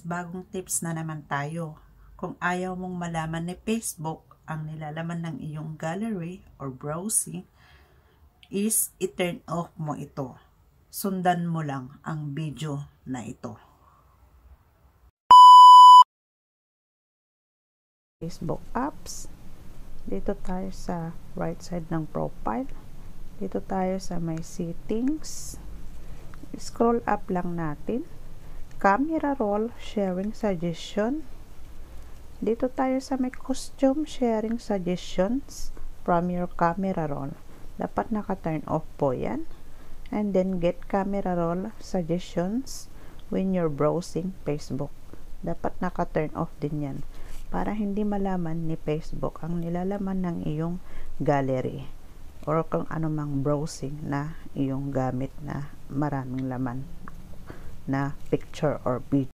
bagong tips na naman tayo. Kung ayaw mong malaman ni Facebook ang nilalaman ng iyong gallery or browsing, is i-turn off mo ito. Sundan mo lang ang video na ito. Facebook apps. Dito tayo sa right side ng profile. Dito tayo sa my settings. Scroll up lang natin. Camera roll, sharing suggestion. Dito tayo sa may costume sharing suggestions from your camera roll. Dapat naka-turn off po yan. And then get camera roll suggestions when you're browsing Facebook. Dapat naka-turn off din yan. Para hindi malaman ni Facebook ang nilalaman ng iyong gallery or kung anumang browsing na iyong gamit na maraming laman na picture or video.